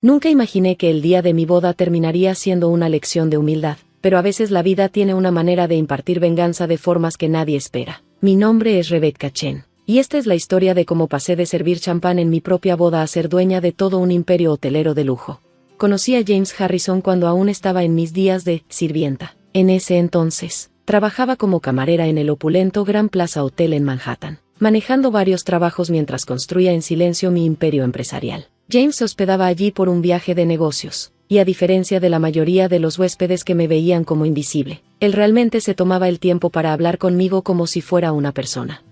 Nunca imaginé que el día de mi boda terminaría siendo una lección de humildad, pero a veces la vida tiene una manera de impartir venganza de formas que nadie espera. Mi nombre es Rebecca Chen, y esta es la historia de cómo pasé de servir champán en mi propia boda a ser dueña de todo un imperio hotelero de lujo. Conocí a James Harrison cuando aún estaba en mis días de sirvienta. En ese entonces, trabajaba como camarera en el opulento Grand Plaza Hotel en Manhattan, manejando varios trabajos mientras construía en silencio mi imperio empresarial. James se hospedaba allí por un viaje de negocios, y a diferencia de la mayoría de los huéspedes que me veían como invisible, él realmente se tomaba el tiempo para hablar conmigo como si fuera una persona.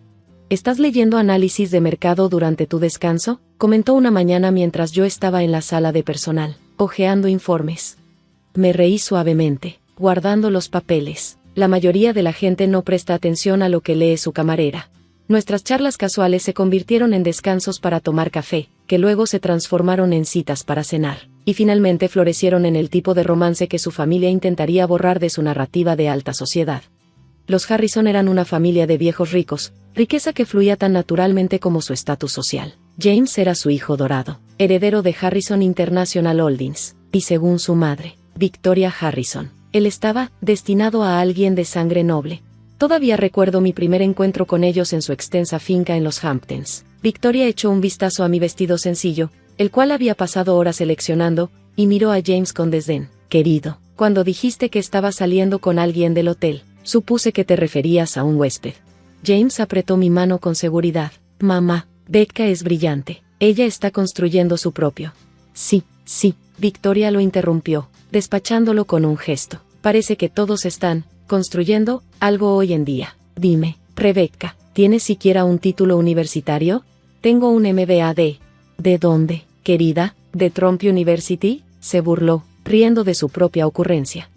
¿Estás leyendo análisis de mercado durante tu descanso?, comentó una mañana mientras yo estaba en la sala de personal, hojeando informes. Me reí suavemente, guardando los papeles. La mayoría de la gente no presta atención a lo que lee su camarera. Nuestras charlas casuales se convirtieron en descansos para tomar café, que luego se transformaron en citas para cenar, y finalmente florecieron en el tipo de romance que su familia intentaría borrar de su narrativa de alta sociedad. Los Harrison eran una familia de viejos ricos, riqueza que fluía tan naturalmente como su estatus social. James era su hijo dorado, heredero de Harrison International Holdings, y según su madre, Victoria Harrison, él estaba destinado a alguien de sangre noble. Todavía recuerdo mi primer encuentro con ellos en su extensa finca en los Hamptons. Victoria echó un vistazo a mi vestido sencillo, el cual había pasado horas seleccionando, y miró a James con desdén. Querido, cuando dijiste que estabas saliendo con alguien del hotel, supuse que te referías a un huésped. James apretó mi mano con seguridad. Mamá, Becca es brillante. Ella está construyendo su propio. Sí, Victoria lo interrumpió, despachándolo con un gesto. Parece que todos están construyendo algo hoy en día. Dime, Rebecca, ¿tienes siquiera un título universitario? Tengo un MBA ¿De dónde, querida? ¿De Trump University? Se burló, riendo de su propia ocurrencia.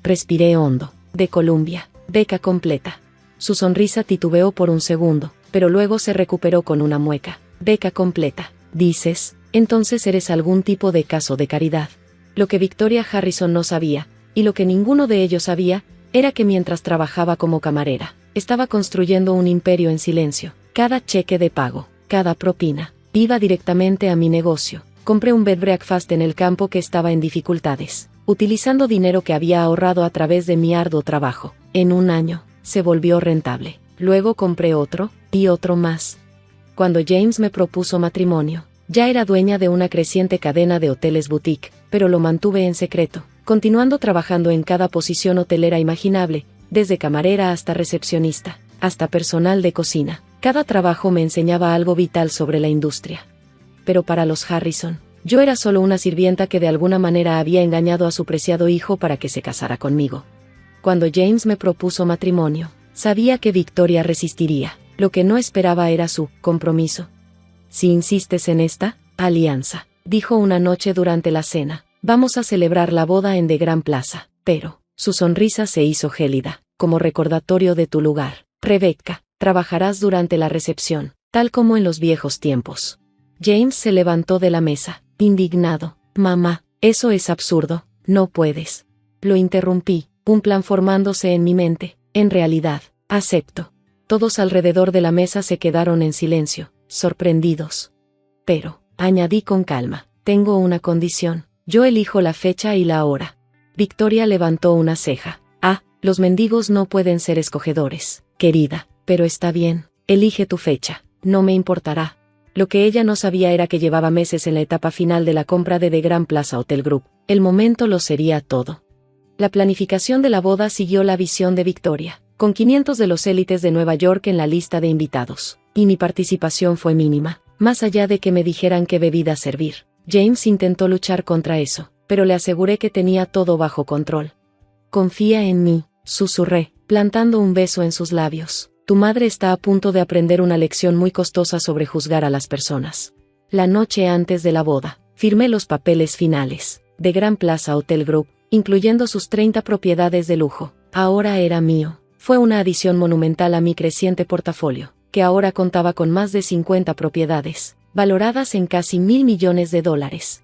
Respiré hondo. De Columbia, beca completa. Su sonrisa titubeó por un segundo, pero luego se recuperó con una mueca. Beca completa, dices, entonces eres algún tipo de caso de caridad. Lo que Victoria Harrison no sabía, y lo que ninguno de ellos sabía, era que mientras trabajaba como camarera, estaba construyendo un imperio en silencio. Cada cheque de pago, cada propina, iba directamente a mi negocio. Compré un bed breakfast en el campo que estaba en dificultades, utilizando dinero que había ahorrado a través de mi arduo trabajo. En un año, se volvió rentable. Luego compré otro, y otro más. Cuando James me propuso matrimonio, ya era dueña de una creciente cadena de hoteles boutique, pero lo mantuve en secreto, continuando trabajando en cada posición hotelera imaginable, desde camarera hasta recepcionista, hasta personal de cocina. Cada trabajo me enseñaba algo vital sobre la industria. Pero para los Harrison, yo era solo una sirvienta que de alguna manera había engañado a su preciado hijo para que se casara conmigo. Cuando James me propuso matrimonio, sabía que Victoria resistiría. Lo que no esperaba era su compromiso. Si insistes en esta alianza, dijo una noche durante la cena, vamos a celebrar la boda en The Grand Plaza. Pero, su sonrisa se hizo gélida, como recordatorio de tu lugar. Rebecca, trabajarás durante la recepción, tal como en los viejos tiempos. James se levantó de la mesa, indignado. Mamá, eso es absurdo, no puedes. Lo interrumpí, un plan formándose en mi mente. En realidad, acepto. Todos alrededor de la mesa se quedaron en silencio, sorprendidos. Pero, añadí con calma, tengo una condición. Yo elijo la fecha y la hora. Victoria levantó una ceja. Los mendigos no pueden ser escogedores, querida, pero está bien, elige tu fecha, no me importará. Lo que ella no sabía era que llevaba meses en la etapa final de la compra de The Grand Plaza Hotel Group. El momento lo sería todo. La planificación de la boda siguió la visión de Victoria, con 500 de los élites de Nueva York en la lista de invitados, y mi participación fue mínima, más allá de que me dijeran qué bebida servir. James intentó luchar contra eso, pero le aseguré que tenía todo bajo control. Confía en mí, susurré, plantando un beso en sus labios. Tu madre está a punto de aprender una lección muy costosa sobre juzgar a las personas. La noche antes de la boda, firmé los papeles finales. The Grand Plaza Hotel Group, incluyendo sus 30 propiedades de lujo, ahora era mío. Fue una adición monumental a mi creciente portafolio, que ahora contaba con más de 50 propiedades, valoradas en casi $1,000 millones.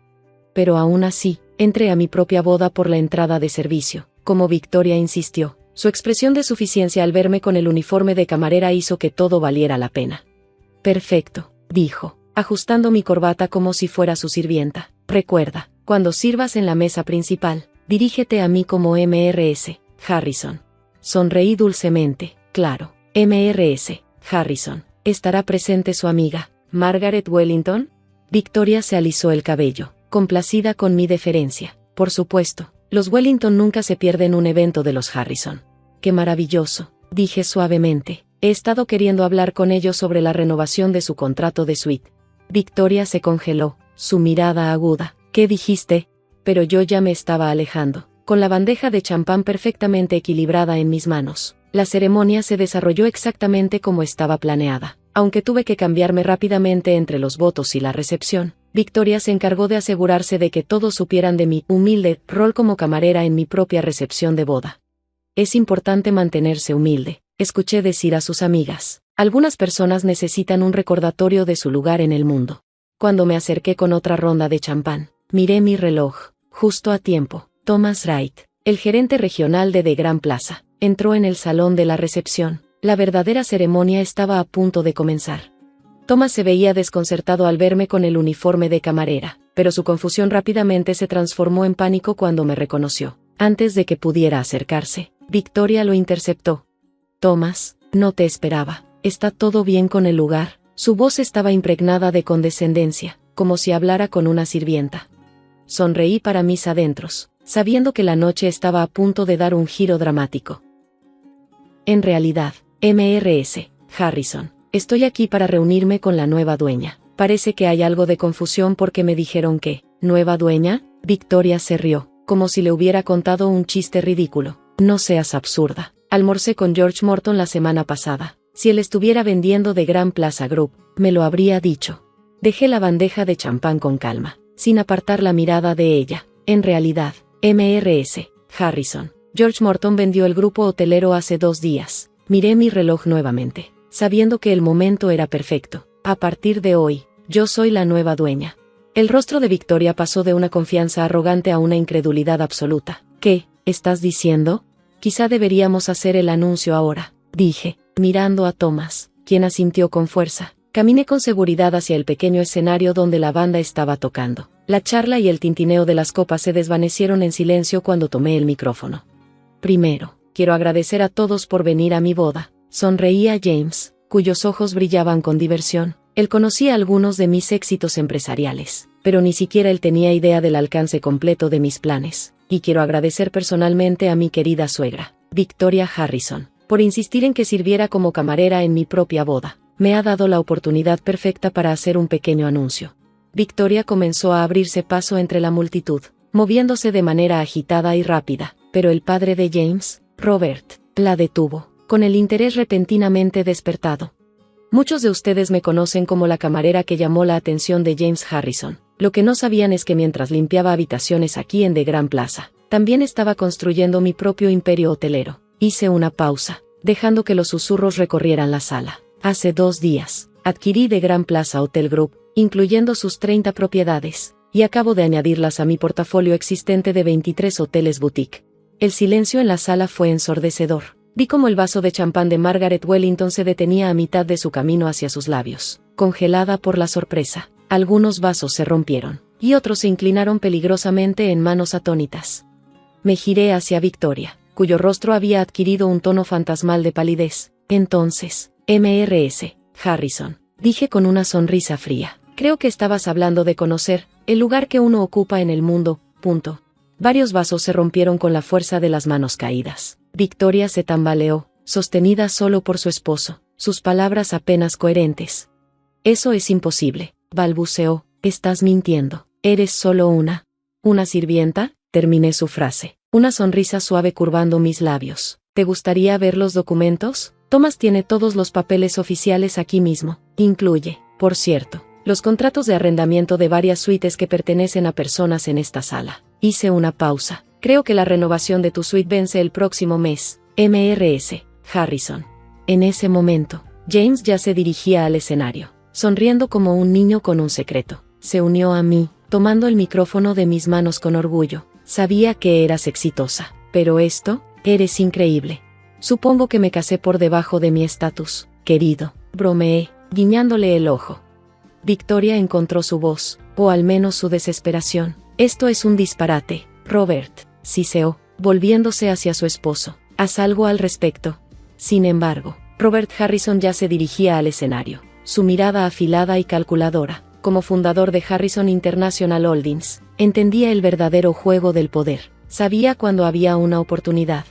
Pero aún así, entré a mi propia boda por la entrada de servicio, como Victoria insistió. Su expresión de suficiencia al verme con el uniforme de camarera hizo que todo valiera la pena. Perfecto, dijo, ajustando mi corbata como si fuera su sirvienta. Recuerda, Cuando sirvas en la mesa principal, dirígete a mí como Mrs. Harrison. Sonreí dulcemente. Claro, Mrs. Harrison. ¿Estará presente su amiga, Margaret Wellington? Victoria se alisó el cabello, complacida con mi deferencia. Por supuesto, los Wellington nunca se pierden un evento de los Harrison. ¡Qué maravilloso!, dije suavemente. He estado queriendo hablar con ellos sobre la renovación de su contrato de suite. Victoria se congeló, su mirada aguda. ¿Qué dijiste? Pero yo ya me estaba alejando, con la bandeja de champán perfectamente equilibrada en mis manos. La ceremonia se desarrolló exactamente como estaba planeada. Aunque tuve que cambiarme rápidamente entre los votos y la recepción, Victoria se encargó de asegurarse de que todos supieran de mi humilde rol como camarera en mi propia recepción de boda. Es importante mantenerse humilde, escuché decir a sus amigas. Algunas personas necesitan un recordatorio de su lugar en el mundo. Cuando me acerqué con otra ronda de champán, miré mi reloj, justo a tiempo. Thomas Wright, el gerente regional de Grand Plaza, entró en el salón de la recepción. La verdadera ceremonia estaba a punto de comenzar. Thomas se veía desconcertado al verme con el uniforme de camarera, pero su confusión rápidamente se transformó en pánico cuando me reconoció. Antes de que pudiera acercarse, Victoria lo interceptó. Thomas, no te esperaba. ¿Está todo bien con el lugar? Su voz estaba impregnada de condescendencia, como si hablara con una sirvienta. Sonreí para mis adentros, sabiendo que la noche estaba a punto de dar un giro dramático. En realidad, Mrs. Harrison, estoy aquí para reunirme con la nueva dueña. Parece que hay algo de confusión porque me dijeron que, ¿nueva dueña? Victoria se rió, como si le hubiera contado un chiste ridículo. No seas absurda. Almorcé con George Morton la semana pasada. Si él estuviera vendiendo de Grand Plaza Group, me lo habría dicho. Dejé la bandeja de champán con calma, sin apartar la mirada de ella. En realidad, Mrs. Harrison, George Morton vendió el grupo hotelero hace 2 días. Miré mi reloj nuevamente, sabiendo que el momento era perfecto. A partir de hoy, yo soy la nueva dueña. El rostro de Victoria pasó de una confianza arrogante a una incredulidad absoluta. ¿Qué estás diciendo? Quizá deberíamos hacer el anuncio ahora, dije, mirando a Thomas, quien asintió con fuerza. Caminé con seguridad hacia el pequeño escenario donde la banda estaba tocando. La charla y el tintineo de las copas se desvanecieron en silencio cuando tomé el micrófono. Primero, quiero agradecer a todos por venir a mi boda. Sonreía James, cuyos ojos brillaban con diversión. Él conocía algunos de mis éxitos empresariales, pero ni siquiera él tenía idea del alcance completo de mis planes. Y quiero agradecer personalmente a mi querida suegra, Victoria Harrison, por insistir en que sirviera como camarera en mi propia boda. Me ha dado la oportunidad perfecta para hacer un pequeño anuncio. Victoria comenzó a abrirse paso entre la multitud, moviéndose de manera agitada y rápida, pero el padre de James, Robert, la detuvo, con el interés repentinamente despertado. Muchos de ustedes me conocen como la camarera que llamó la atención de James Harrison. Lo que no sabían es que mientras limpiaba habitaciones aquí en The Grand Plaza, también estaba construyendo mi propio imperio hotelero. Hice una pausa, dejando que los susurros recorrieran la sala. Hace 2 días, adquirí The Grand Plaza Hotel Group, incluyendo sus 30 propiedades, y acabo de añadirlas a mi portafolio existente de 23 hoteles boutique. El silencio en la sala fue ensordecedor. Vi cómo el vaso de champán de Margaret Wellington se detenía a mitad de su camino hacia sus labios, congelada por la sorpresa. Algunos vasos se rompieron, y otros se inclinaron peligrosamente en manos atónitas. Me giré hacia Victoria, cuyo rostro había adquirido un tono fantasmal de palidez. Entonces, Mrs. Harrison, dije con una sonrisa fría, creo que estabas hablando de conocer el lugar que uno ocupa en el mundo, punto. Varios vasos se rompieron con la fuerza de las manos caídas. Victoria se tambaleó, sostenida solo por su esposo, sus palabras apenas coherentes. Eso es imposible, balbuceó, estás mintiendo, eres solo una sirvienta, terminé su frase, una sonrisa suave curvando mis labios. ¿Te gustaría ver los documentos? Thomas tiene todos los papeles oficiales aquí mismo, incluye, por cierto, los contratos de arrendamiento de varias suites que pertenecen a personas en esta sala. Hice una pausa. Creo que la renovación de tu suite vence el próximo mes, Mrs. Harrison. En ese momento, James ya se dirigía al escenario, sonriendo como un niño con un secreto. Se unió a mí, tomando el micrófono de mis manos con orgullo. Sabía que eras exitosa, pero eres increíble. Supongo que me casé por debajo de mi estatus, querido, bromeé, guiñándole el ojo. Victoria encontró su voz, o al menos su desesperación. Esto es un disparate, Robert, siseó, volviéndose hacia su esposo. Haz algo al respecto. Sin embargo, Robert Harrison ya se dirigía al escenario, su mirada afilada y calculadora. Como fundador de Harrison International Holdings, entendía el verdadero juego del poder. Sabía cuando había una oportunidad.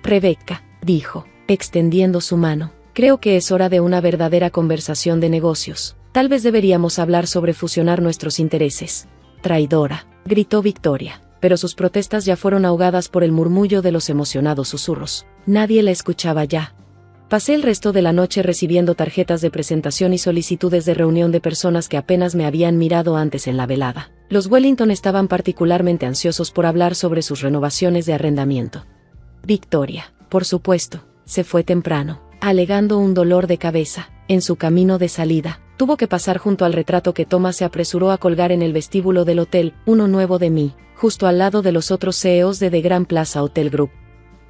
Rebecca, dijo, extendiendo su mano. Creo que es hora de una verdadera conversación de negocios. Tal vez deberíamos hablar sobre fusionar nuestros intereses. Traidora, gritó Victoria, pero sus protestas ya fueron ahogadas por el murmullo de los emocionados susurros. Nadie la escuchaba ya. Pasé el resto de la noche recibiendo tarjetas de presentación y solicitudes de reunión de personas que apenas me habían mirado antes en la velada. Los Wellington estaban particularmente ansiosos por hablar sobre sus renovaciones de arrendamiento. Victoria, por supuesto, se fue temprano, alegando un dolor de cabeza. En su camino de salida, tuvo que pasar junto al retrato que Thomas se apresuró a colgar en el vestíbulo del hotel, uno nuevo de mí, justo al lado de los otros CEOs de The Grand Plaza Hotel Group.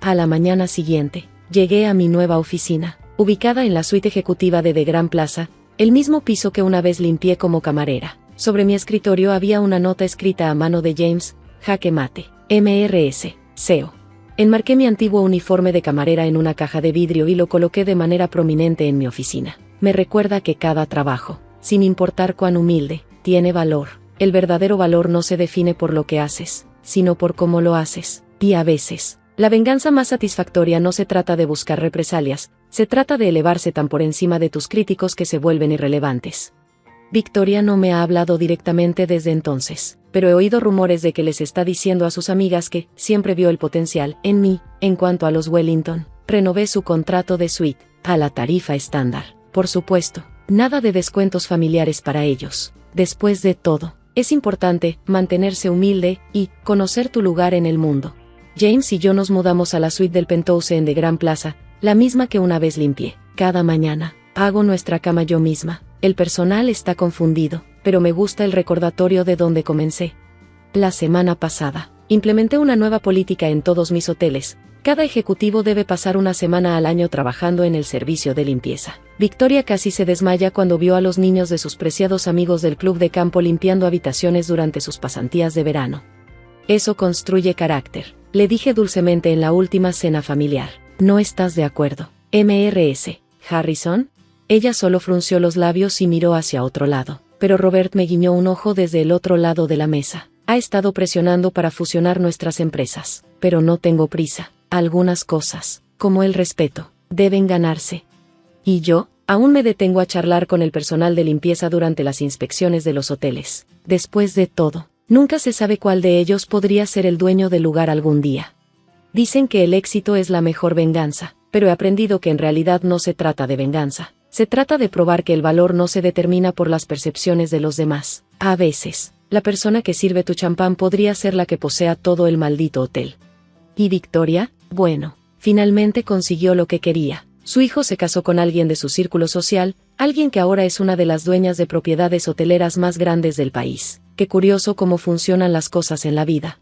A la mañana siguiente, llegué a mi nueva oficina, ubicada en la suite ejecutiva de The Grand Plaza, el mismo piso que una vez limpié como camarera. Sobre mi escritorio había una nota escrita a mano de James, Jaque Mate, MRS, CEO. Enmarqué mi antiguo uniforme de camarera en una caja de vidrio y lo coloqué de manera prominente en mi oficina. Me recuerda que cada trabajo, sin importar cuán humilde, tiene valor. El verdadero valor no se define por lo que haces, sino por cómo lo haces. Y a veces, la venganza más satisfactoria no se trata de buscar represalias, se trata de elevarse tan por encima de tus críticos que se vuelven irrelevantes. Victoria no me ha hablado directamente desde entonces, pero he oído rumores de que les está diciendo a sus amigas que siempre vio el potencial en mí. En cuanto a los Wellington, renové su contrato de suite, a la tarifa estándar. Por supuesto, nada de descuentos familiares para ellos. Después de todo, es importante mantenerse humilde y conocer tu lugar en el mundo. James y yo nos mudamos a la suite del penthouse en The Grand Plaza, la misma que una vez limpié. Cada mañana, hago nuestra cama yo misma. El personal está confundido, pero me gusta el recordatorio de donde comencé. La semana pasada, implementé una nueva política en todos mis hoteles. Cada ejecutivo debe pasar una semana al año trabajando en el servicio de limpieza. Victoria casi se desmaya cuando vio a los niños de sus preciados amigos del club de campo limpiando habitaciones durante sus pasantías de verano. Eso construye carácter, le dije dulcemente en la última cena familiar. ¿No estás de acuerdo, MRS, Harrison? Ella solo frunció los labios y miró hacia otro lado, pero Robert me guiñó un ojo desde el otro lado de la mesa. Ha estado presionando para fusionar nuestras empresas, pero no tengo prisa. Algunas cosas, como el respeto, deben ganarse. Y yo, aún me detengo a charlar con el personal de limpieza durante las inspecciones de los hoteles. Después de todo, nunca se sabe cuál de ellos podría ser el dueño del lugar algún día. Dicen que el éxito es la mejor venganza, pero he aprendido que en realidad no se trata de venganza. Se trata de probar que el valor no se determina por las percepciones de los demás. A veces, la persona que sirve tu champán podría ser la que posea todo el maldito hotel. ¿Y Victoria? Bueno, finalmente consiguió lo que quería. Su hijo se casó con alguien de su círculo social, alguien que ahora es una de las dueñas de propiedades hoteleras más grandes del país. Qué curioso cómo funcionan las cosas en la vida.